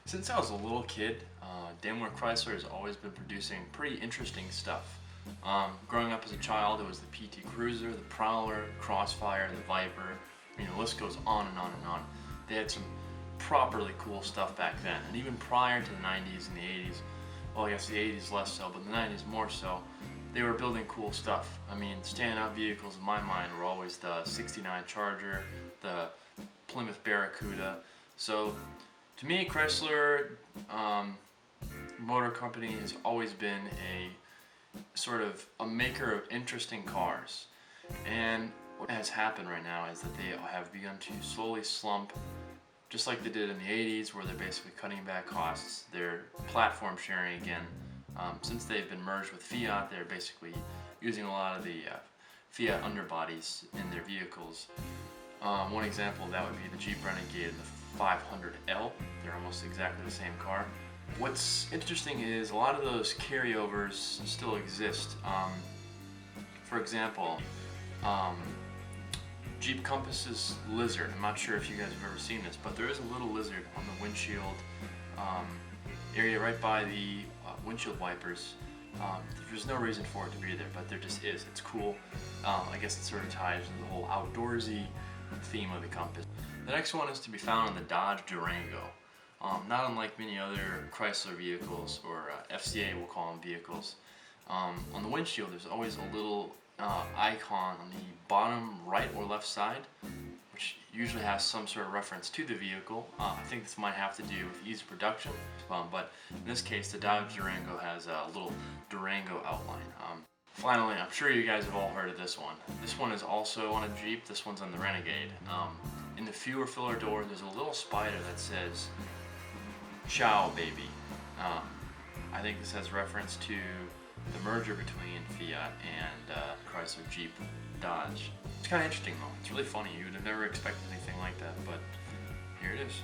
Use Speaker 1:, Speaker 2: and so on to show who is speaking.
Speaker 1: Since I was a little kid, Daimler Chrysler has always been producing pretty interesting stuff. Growing up as a child, it was the PT Cruiser, the Prowler, Crossfire, the Viper. I mean, the list goes on and on and on. They had some properly cool stuff back then, and even prior to the 90s and the 80s, well, I guess the 80s less so, but the 90s more so, they were building cool stuff. I mean, standout vehicles in my mind were always the 69 Charger, the Plymouth Barracuda. So to me, Chrysler Motor Company has always been a sort of a maker of interesting cars. And what has happened right now is that they have begun to slowly slump, just like they did in the 80s, where they're basically cutting back costs. They're platform sharing again. Since they've been merged with Fiat, they're basically using a lot of the Fiat underbodies in their vehicles. One example of that would be the Jeep Renegade and the 500L. They're almost exactly the same car. What's interesting is a lot of those carryovers still exist. For example, Jeep Compass's lizard. I'm not sure if you guys have ever seen this, but there is a little lizard on the windshield area right by the windshield wipers. There's no reason for it to be there, but there just is. It's cool. I guess it sort of ties into the whole outdoorsy theme of the Compass. The next one is to be found in the Dodge Durango. Not unlike many other Chrysler vehicles, or FCA we'll call them vehicles, on the windshield there's always a little icon on the bottom right or left side, which usually has some sort of reference to the vehicle. I think this might have to do with ease of production, but in this case the Dodge Durango has a little Durango outline. Finally, I'm sure you guys have all heard of this one. This one is also on a Jeep. This one's on the Renegade. In the fuel filler door, there's a little spider that says, "Ciao, baby." I think this has reference to the merger between Fiat and Chrysler, Jeep, Dodge. It's kind of interesting though. It's really funny. You would have never expected anything like that, but here it is.